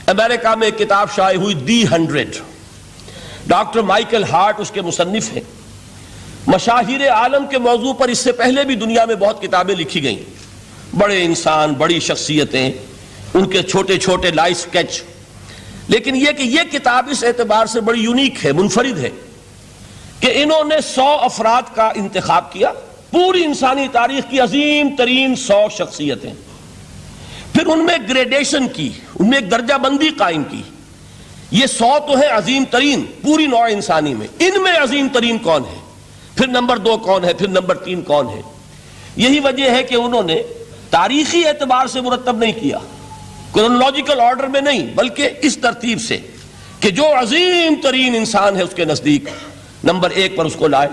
امریکہ میں ایک کتاب شائع ہوئی دی 100، ڈاکٹر مائیکل ہارٹ اس کے مصنف ہیں۔ مشاہیر عالم کے موضوع پر اس سے پہلے بھی دنیا میں بہت کتابیں لکھی گئیں، بڑے انسان، بڑی شخصیتیں، ان کے چھوٹے چھوٹے لائف سکیچ، لیکن یہ کہ یہ کتاب اس اعتبار سے بڑی یونیک ہے، منفرد ہے کہ انہوں نے 100 افراد کا انتخاب کیا، پوری انسانی تاریخ کی عظیم ترین 100 شخصیتیں، پھر ان میں گریڈیشن کی، ان میں ایک درجہ بندی قائم کی۔ یہ 100 تو ہے عظیم ترین پوری نوع انسانی میں، ان میں عظیم ترین کون ہے، پھر نمبر 2 کون ہے، پھر نمبر 3 کون ہے۔ یہی وجہ ہے کہ انہوں نے تاریخی اعتبار سے مرتب نہیں کیا، کرونالوجیکل آرڈر میں نہیں، بلکہ اس ترتیب سے کہ جو عظیم ترین انسان ہے اس کے نزدیک نمبر 1 پر اس کو لائے،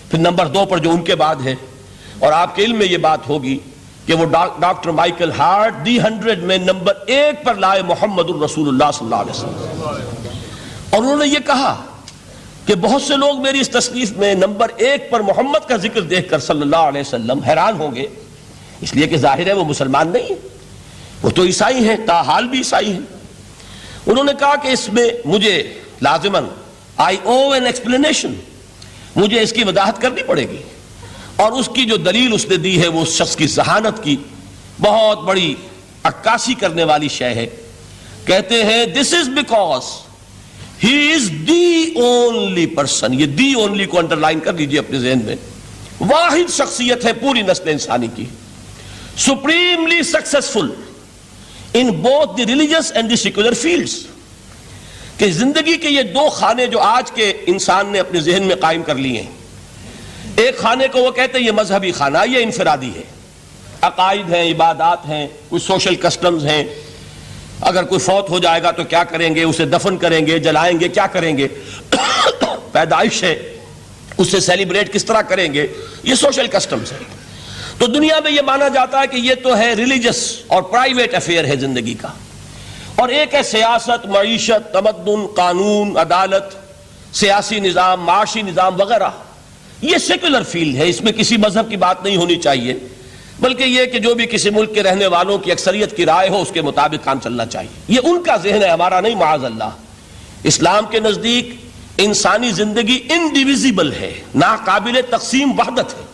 پھر نمبر 2 پر جو ان کے بعد ہے۔ اور آپ کے علم میں یہ بات ہوگی کہ وہ ڈاکٹر مائیکل ہارٹ دی 100 میں نمبر 1 پر لائے محمد الرسول اللہ صلی اللہ علیہ وسلم، اور انہوں نے یہ کہا کہ بہت سے لوگ میری اس تصنیف میں نمبر 1 پر محمد کا ذکر دیکھ کر صلی اللہ علیہ وسلم حیران ہوں گے، اس لیے کہ ظاہر ہے وہ مسلمان نہیں ہیں، وہ تو عیسائی ہیں، تاحال بھی عیسائی ہیں۔ انہوں نے کہا کہ اس میں مجھے لازماً I owe an explanation، مجھے اس کی وضاحت کرنی پڑے گی، اور اس کی جو دلیل اس نے دی ہے وہ اس شخص کی ذہانت کی بہت بڑی عکاسی کرنے والی شے ہے۔ کہتے ہیں this is because he is the only person، یہ دی اونلی کو انڈرلائن کر لیجئے اپنے ذہن میں، واحد شخصیت ہے پوری نسل انسانی کی، supremely successful in both the religious and the secular fields، کہ زندگی کے یہ 2 خانے جو آج کے انسان نے اپنے ذہن میں قائم کر لیے ہیں، ایک خانے کو وہ کہتے ہیں یہ مذہبی خانہ، یہ انفرادی ہے، عقائد ہیں، عبادات ہیں، کچھ سوشل کسٹمز ہیں، اگر کوئی فوت ہو جائے گا تو کیا کریں گے، اسے دفن کریں گے، جلائیں گے، کیا کریں گے، پیدائش ہے اسے سیلیبریٹ کس طرح کریں گے، یہ سوشل کسٹمز ہیں۔ تو دنیا میں یہ مانا جاتا ہے کہ یہ تو ہے ریلیجس اور پرائیویٹ افیئر ہے زندگی کا، اور ایک ہے سیاست، معیشت، تمدن، قانون، عدالت، سیاسی نظام، معاشی نظام وغیرہ، یہ سیکولر فیلڈ ہے، اس میں کسی مذہب کی بات نہیں ہونی چاہیے، بلکہ یہ کہ جو بھی کسی ملک کے رہنے والوں کی اکثریت کی رائے ہو اس کے مطابق کام چلنا چاہیے۔ یہ ان کا ذہن ہے، ہمارا نہیں، معاذ اللہ۔ اسلام کے نزدیک انسانی زندگی انڈیویزیبل ہے، ناقابل تقسیم وحدت ہے،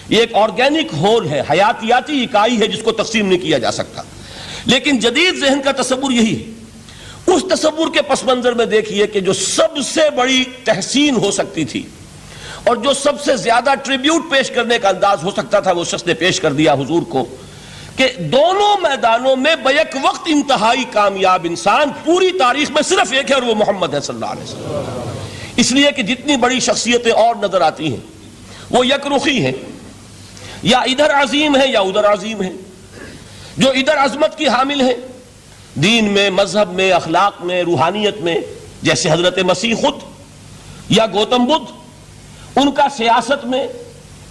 یہ ایک آرگینک ہول ہے، حیاتیاتی اکائی ہے جس کو تقسیم نہیں کیا جا سکتا۔ لیکن جدید ذہن کا تصور یہی ہے۔ اس تصور کے پس منظر میں دیکھیے کہ جو سب سے بڑی تحسین ہو سکتی تھی اور جو سب سے زیادہ ٹریبیوٹ پیش کرنے کا انداز ہو سکتا تھا وہ شخص نے پیش کر دیا حضور کو، کہ دونوں میدانوں میں بیک وقت انتہائی کامیاب انسان پوری تاریخ میں صرف ایک ہے، اور وہ محمد ہے صلی اللہ علیہ وسلم۔ اس لیے کہ جتنی بڑی شخصیتیں اور نظر آتی ہیں وہ یک رخی ہیں، یا ادھر عظیم ہیں یا ادھر عظیم ہیں۔ جو ادھر عظمت کی حامل ہیں دین میں، مذہب میں، اخلاق میں، روحانیت میں، جیسے حضرت مسیح خود یا گوتم بدھ، ان کا سیاست میں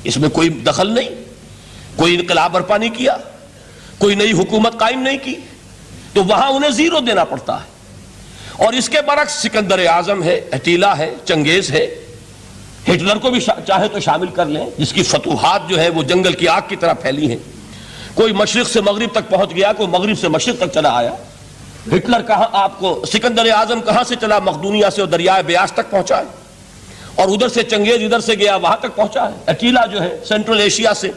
اس میں کوئی دخل نہیں، کوئی انقلاب برپا نہیں کیا، کوئی نئی حکومت قائم نہیں کی، تو وہاں انہیں 0 دینا پڑتا ہے۔ اور اس کے برعکس سکندر اعظم ہے، اٹیلا ہے، چنگیز ہے، ہٹلر کو بھی چاہے تو شامل کر لیں، جس کی فتوحات جو ہے وہ جنگل کی آگ کی طرح پھیلی ہیں، کوئی مشرق سے مغرب تک پہنچ گیا، کوئی مغرب سے مشرق تک چلا آیا۔ ہٹلر کہاں، آپ کو سکندر اعظم کہاں سے چلا، مقدونیہ سے، اور دریائے بیاس تک پہنچا ہے، اور ادھر سے چنگیز ادھر سے گیا وہاں تک پہنچا ہے، اٹیلا جو ہے سینٹرل ایشیا سے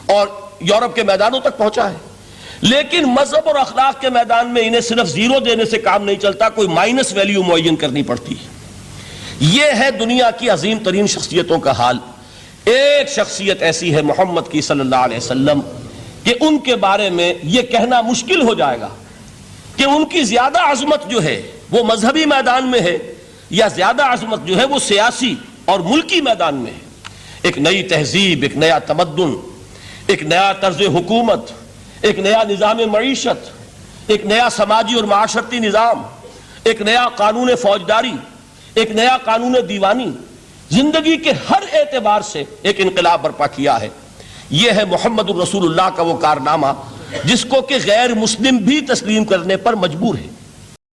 اور یورپ کے میدانوں تک پہنچا ہے۔ لیکن مذہب اور اخلاق کے میدان میں انہیں صرف 0 دینے سے کام نہیں چلتا، کوئی مائنس ویلیو معین کرنی پڑتی ہے۔ یہ ہے دنیا کی عظیم ترین شخصیتوں کا حال۔ ایک شخصیت ایسی ہے محمد کی صلی اللہ علیہ وسلم کہ ان کے بارے میں یہ کہنا مشکل ہو جائے گا کہ ان کی زیادہ عظمت جو ہے وہ مذہبی میدان میں ہے یا زیادہ عظمت جو ہے وہ سیاسی اور ملکی میدان میں ہے۔ ایک نئی تہذیب، ایک نیا تمدن، ایک نیا طرز حکومت، ایک نیا نظام معیشت، ایک نیا سماجی اور معاشرتی نظام، ایک نیا قانون فوجداری، ایک نیا قانون دیوانی، زندگی کے ہر اعتبار سے ایک انقلاب برپا کیا ہے۔ یہ ہے محمد الرسول اللہ کا وہ کارنامہ جس کو کہ غیر مسلم بھی تسلیم کرنے پر مجبور ہے۔